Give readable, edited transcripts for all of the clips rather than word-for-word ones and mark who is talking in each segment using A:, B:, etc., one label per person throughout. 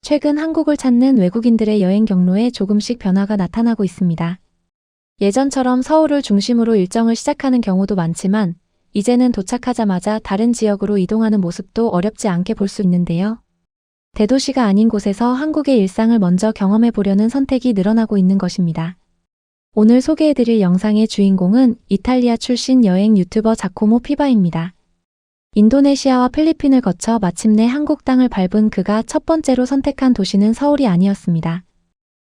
A: 최근 한국을 찾는 외국인들의 여행 경로에 조금씩 변화가 나타나고 있습니다. 예전처럼 서울을 중심으로 일정을 시작하는 경우도 많지만 이제는 도착하자마자 다른 지역으로 이동하는 모습도 어렵지 않게 볼 수 있는데요. 대도시가 아닌 곳에서 한국의 일상을 먼저 경험해 보려는 선택이 늘어나고 있는 것입니다. 오늘 소개해드릴 영상의 주인공은 이탈리아 출신 여행 유튜버 자코모 피바입니다. 인도네시아와 필리핀을 거쳐 마침내 한국 땅을 밟은 그가 첫 번째로 선택한 도시는 서울이 아니었습니다.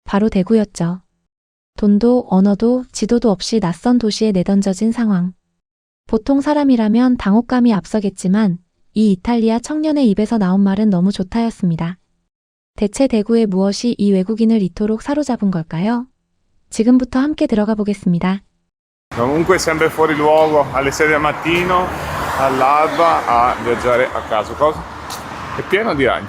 A: 바로 대구였죠. 돈도 언어도 지도도 없이 낯선 도시에 내던져진 상황. 보통 사람이라면 당혹감이 앞서겠지만 이 이탈리아 청년의 입에서 나온 말은 너무 좋다였습니다. 대체 대구의 무엇이 이 외국인을 이토록 사로잡은 걸까요? 지금부터 함께 들어가 보겠습니다.
B: Comunque sempre fuori luogo alle 6 del mattino, all'alba a viaggiare a caso. Cosa? È pieno di ragni.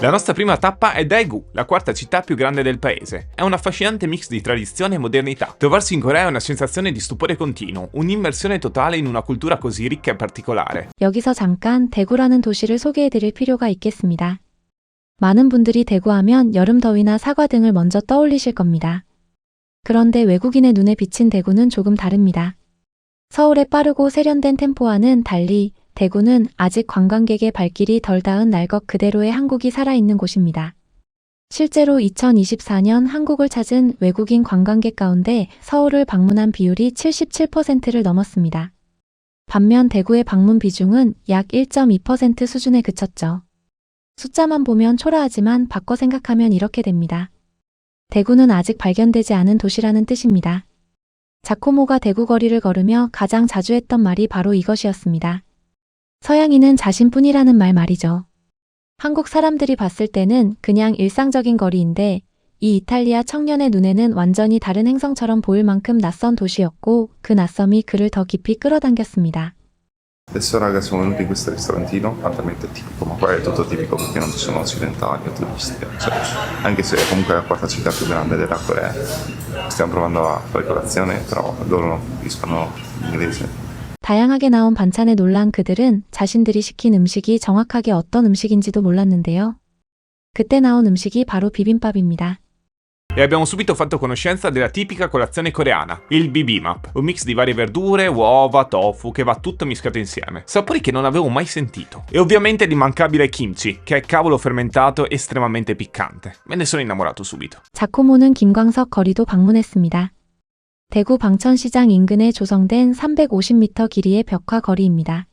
C: La nostra prima tappa è Daegu, la quarta città più grande del paese. È un affascinante mix di tradizione e modernità. Trovarsi in Corea è una sensazione di stupore continuo, un'immersione totale in una cultura così ricca e particolare.
A: 여기서 잠깐 대구라는 도시를 소개해드릴 필요가 있겠습니다. 많은 분들이 대구하면 여름 더위나 사과 등을 먼저 떠올리실 겁니다. 그런데 외국인의 눈에 비친 대구는 조금 다릅니다. 서울의 빠르고 세련된 템포와는 달리 대구는 아직 관광객의 발길이 덜 닿은 날 것 그대로의 한국이 살아있는 곳입니다. 실제로 2024년 한국을 찾은 외국인 관광객 가운데 서울을 방문한 비율이 77%를 넘었습니다. 반면 대구의 방문 비중은 약 1.2% 수준에 그쳤죠. 숫자만 보면 초라하지만 바꿔 생각하면 이렇게 됩니다. 대구는 아직 발견되지 않은 도시라는 뜻입니다. 자코모가 대구 거리를 걸으며 가장 자주 했던 말이 바로 이것이었습니다. 서양인은 자신뿐이라는 말이죠. 한국 사람들이 봤을 때는 그냥 일상적인 거리인데 이 이탈리아 청년의 눈에는 완전히 다른 행성처럼 보일 만큼 낯선 도시였고 그 낯섦이 그를 더 깊이 끌어당겼습니다.
B: Adesso raga siamo venuti in questo ristorantino altamente tipico, ma qua è tutto tipico perché non ci sono occidentali o turisti, cioè, anche se comunque è la quarta città più grande della Corea. Stiamo provando a fare colazione, però loro non capiscono l'inglese.
A: 다양하게 나온 반찬에 놀란 그들은 자신들이 시킨 음식이 정확하게 어떤 음식인지도 몰랐는데요. 그때 나온 음식이 바로 비빔밥입니다.
C: E abbiamo subito fatto conoscenza della tipica colazione coreana, il bibimbap, un mix di varie verdure, uova, tofu, che va tutto mischiato insieme. Sapori che non avevo mai sentito. E ovviamente l'immancabile kimchi, che è cavolo fermentato estremamente piccante. Me ne sono innamorato subito.
A: 자코모는 김광석 거리도 방문했습니다. 대구 방천시장 인근에 조성된 350m 길이의 벽화 거리입니다.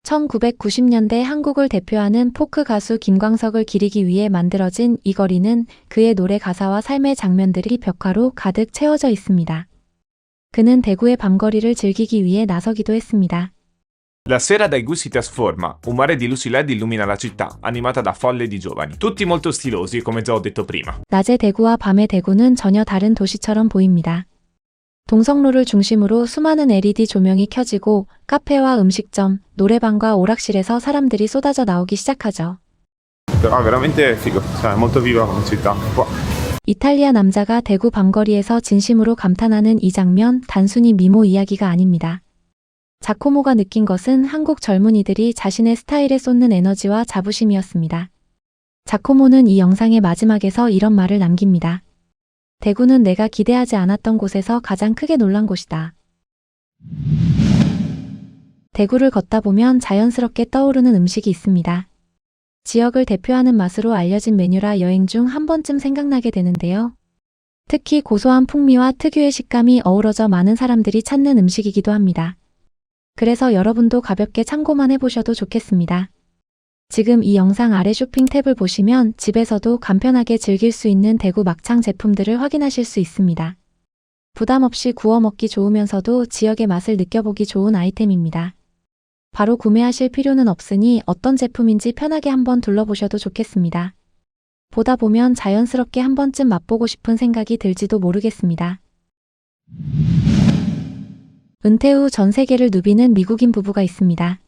A: 1990년대 한국을 대표하는 포크 가수 김광석을 기리기 위해 만들어진 이 거리는 그의 노래 가사와 삶의 장면들이 벽화로 가득 채워져 있습니다. 그는 대구의 밤거리를 즐기기 위해 나서기도 했습니다.
C: La sera Daegu si trasforma, un mare di luci LED illumina la città, animata da folle di giovani. Tutti molto stilosi, come già ho detto prima.
A: 낮의 대구와 밤의 대구는 전혀 다른 도시처럼 보입니다. 동성로를 중심으로 수많은 LED 조명이 켜지고 카페와 음식점, 노래방과 오락실에서 사람들이 쏟아져 나오기 시작하죠.
B: Però veramente figo, cioè è molto viva come città qua.
A: 이탈리아 남자가 대구 밤거리에서 진심으로 감탄하는 이 장면 단순히 미모 이야기가 아닙니다. 자코모가 느낀 것은 한국 젊은이들이 자신의 스타일에 쏟는 에너지와 자부심이었습니다. 자코모는 이 영상의 마지막에서 이런 말을 남깁니다. 대구는 내가 기대하지 않았던 곳에서 가장 크게 놀란 곳이다. 대구를 걷다 보면 자연스럽게 떠오르는 음식이 있습니다. 지역을 대표하는 맛으로 알려진 메뉴라 여행 중 한 번쯤 생각나게 되는데요. 특히 고소한 풍미와 특유의 식감이 어우러져 많은 사람들이 찾는 음식이기도 합니다. 그래서 여러분도 가볍게 참고만 해보셔도 좋겠습니다. 지금 이 영상 아래 쇼핑 탭을 보시면 집에서도 간편하게 즐길 수 있는 대구 막창 제품들을 확인하실 수 있습니다. 부담 없이 구워 먹기 좋으면서도 지역의 맛을 느껴보기 좋은 아이템입니다. 바로 구매하실 필요는 없으니 어떤 제품인지 편하게 한번 둘러보셔도 좋겠습니다. 보다 보면 자연스럽게 한 번쯤 맛보고 싶은 생각이 들지도 모르겠습니다. 은퇴 후 전 세계를 누비는 미국인 부부가 있습니다.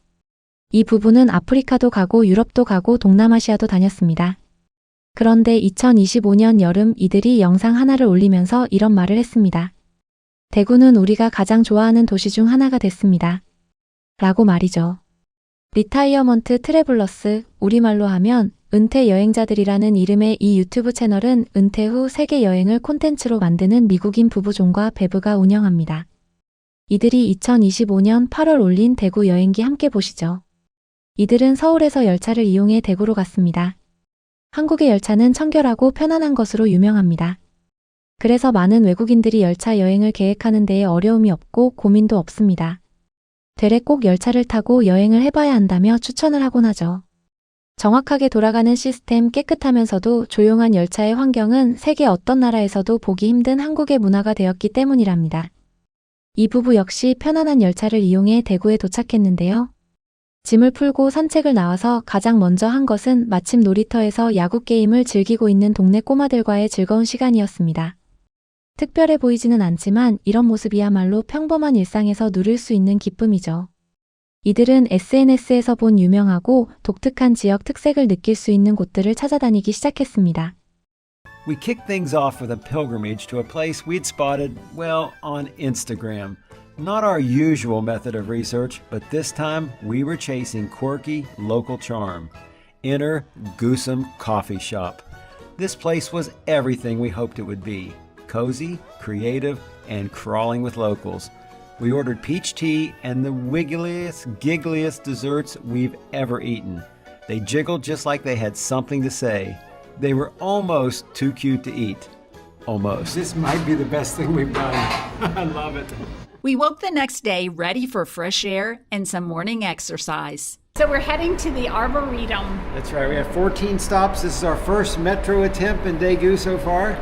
A: 이 부부는 아프리카도 가고 유럽도 가고 동남아시아도 다녔습니다. 그런데 2025년 여름 이들이 영상 하나를 올리면서 이런 말을 했습니다. 대구는 우리가 가장 좋아하는 도시 중 하나가 됐습니다. 라고 말이죠. 리타이어먼트 트래블러스, 우리말로 하면 은퇴 여행자들이라는 이름의 이 유튜브 채널은 은퇴 후 세계 여행을 콘텐츠로 만드는 미국인 부부 존과 베브가 운영합니다. 이들이 2025년 8월 올린 대구 여행기 함께 보시죠. 이들은 서울에서 열차를 이용해 대구로 갔습니다. 한국의 열차는 청결하고 편안한 것으로 유명합니다. 그래서 많은 외국인들이 열차 여행을 계획하는 데에 어려움이 없고 고민도 없습니다. 되레 꼭 열차를 타고 여행을 해봐야 한다며 추천을 하곤 하죠. 정확하게 돌아가는 시스템, 깨끗하면서도 조용한 열차의 환경은 세계 어떤 나라에서도 보기 힘든 한국의 문화가 되었기 때문이랍니다. 이 부부 역시 편안한 열차를 이용해 대구에 도착했는데요. 짐을 풀고 산책을 나와서 가장 먼저 한 것은 마침 놀이터에서 야구 게임을 즐기고 있는 동네 꼬마들과의 즐거운 시간이었습니다. 특별해 보이지는 않지만 이런 모습이야말로 평범한 일상에서 누릴 수 있는 기쁨이죠. 이들은 SNS에서 본 유명하고 독특한 지역 특색을 느낄 수 있는 곳들을 찾아다니기 시작했습니다.
D: We kicked things off with a pilgrimage to a place we'd spotted, well, on Instagram. Not our usual method of research, but this time we were chasing quirky local charm. Enter Goosum Coffee Shop. This place was everything we hoped it would be. Cozy, creative, and crawling with locals. We ordered peach tea and the wiggliest, giggliest desserts we've ever eaten. They jiggled just like they had something to say. They were almost too cute to eat. Almost.
E: This might be the best thing we've done. I love it.
F: We woke the next day ready for fresh air and some morning exercise.
G: So we're heading to the Arboretum.
E: That's right. We have 14 stops. This is our first metro attempt in Daegu so far.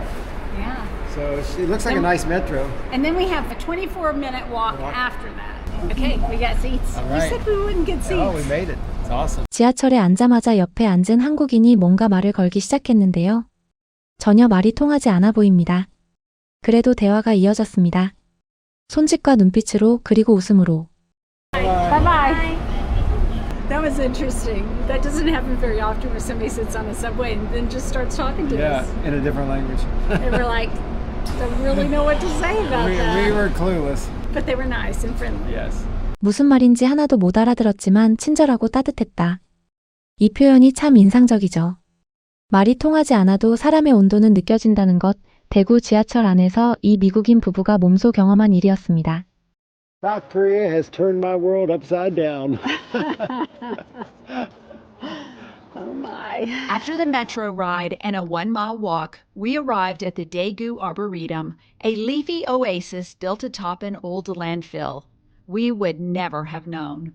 G: Yeah.
E: So it looks like a nice metro.
G: And then we have a 24-minute walk after that. Okay, we got seats.
E: All
G: You
E: right.
G: said we wouldn't get seats.
E: Oh, we made it. It's awesome.
A: 지하철에 앉자마자 옆에 앉은 한국인이 뭔가 말을 걸기 시작했는데요. 전혀 말이 통하지 않아 보입니다. 그래도 대화가 이어졌습니다. 손짓과 눈빛으로 그리고 웃음으로.
G: Bye-bye. That was interesting. That doesn't happen very often where somebody sits on a subway and then just starts talking to
E: Yeah,
G: us.
E: in a different language.
G: And we're like, don't really know what to say about
E: we
G: that.
E: were clueless.
G: But they were nice and friendly.
E: Yes.
A: 무슨 말인지 하나도 못 알아들었지만 친절하고 따뜻했다. 이 표현이 참 인상적이죠. 말이 통하지 않아도 사람의 온도는 느껴진다는 것, 대구 지하철 안에서 이 미국인 부부가 몸소 경험한 일이었습니다.
E: South Korea has turned my world upside down.
G: Oh my.
F: After the metro ride and a 1-mile walk, we arrived at the Daegu Arboretum, a leafy oasis built atop an old landfill. We would never have known.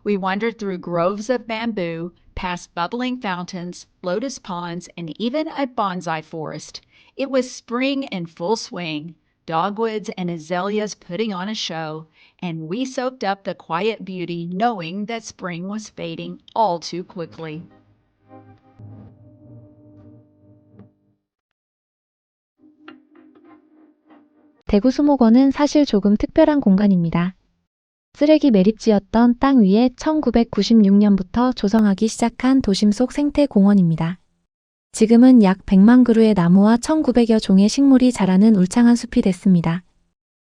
F: We wandered through groves of bamboo, past bubbling fountains, lotus ponds, and even a bonsai forest. It was spring in full swing, dogwoods and azaleas putting on a show, and we soaked up the quiet beauty knowing that spring was fading all too quickly.
A: 대구 수목원은 사실 조금 특별한 공간입니다. 쓰레기 매립지였던 땅 위에 1996년부터 조성하기 시작한 도심 속 생태 공원입니다. 지금은 약 100만 그루의 나무와 1900여 종의 식물이 자라는 울창한 숲이 됐습니다.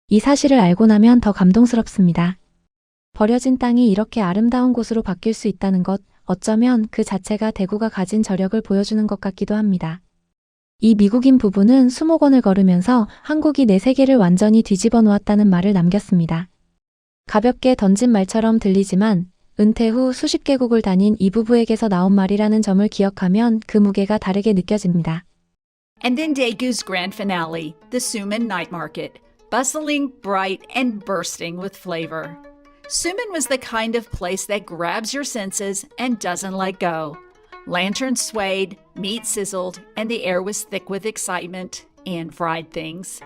A: 이 사실을 알고 나면 더 감동스럽습니다. 버려진 땅이 이렇게 아름다운 곳으로 바뀔 수 있다는 것, 어쩌면 그 자체가 대구가 가진 저력을 보여주는 것 같기도 합니다. 이 미국인 부부는 수목원을 걸으면서 한국이 내 세계를 완전히 뒤집어 놓았다는 말을 남겼습니다. 가볍게 던진 말처럼 들리지만 은퇴 후 수십 개국을 다닌 이 부부에게서 나온 말이라는 점을 기억하면 그 무게가 다르게 느껴집니다.
F: And then Daegu's grand finale, the Suman Night Market, bustling, bright, and bursting with flavor. Suman was the kind of place that grabs your senses and doesn't let go. Lanterns swayed, meat sizzled, and the air was thick with excitement and fried things.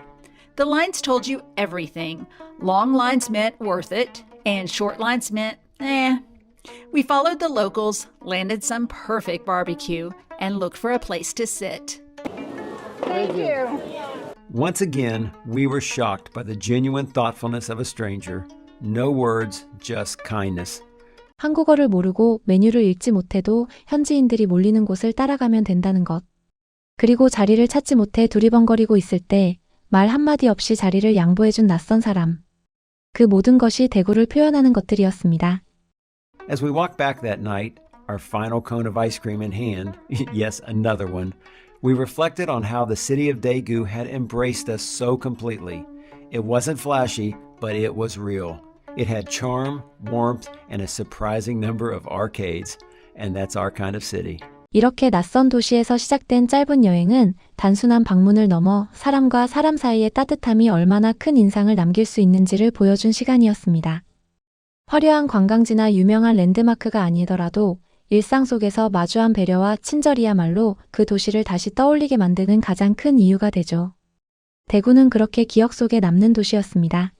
F: The lines told you everything. Long lines meant worth it, and short lines meant, eh. We followed the locals, landed some perfect barbecue, and looked for a place to sit.
G: Thank you.
D: Once again, we were shocked by the genuine thoughtfulness of a stranger. No words, just kindness.
A: 한국어를 모르고 메뉴를 읽지 못해도 현지인들이 몰리는 곳을 따라가면 된다는 것. 그리고 자리를 찾지 못해 두리번거리고 있을 때 말 한마디 없이 자리를 양보해준 낯선 사람. 그 모든 것이 대구를 표현하는 것들이었습니다.
D: As we walked back that night, our final cone of ice cream in hand, yes, another one, we reflected on how the city of Daegu had embraced us so completely. It wasn't flashy, but it was real. It had charm, warmth, and a surprising number of arcades, and that's our kind of city.
A: 이렇게 낯선 도시에서 시작된 짧은 여행은 단순한 방문을 넘어 사람과 사람 사이의 따뜻함이 얼마나 큰 인상을 남길 수 있는지를 보여준 시간이었습니다. 화려한 관광지나 유명한 랜드마크가 아니더라도 일상 속에서 마주한 배려와 친절이야말로 그 도시를 다시 떠올리게 만드는 가장 큰 이유가 되죠. 대구는 그렇게 기억 속에 남는 도시였습니다.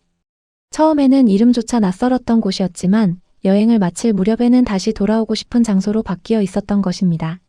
A: 처음에는 이름조차 낯설었던 곳이었지만 여행을 마칠 무렵에는 다시 돌아오고 싶은 장소로 바뀌어 있었던 것입니다.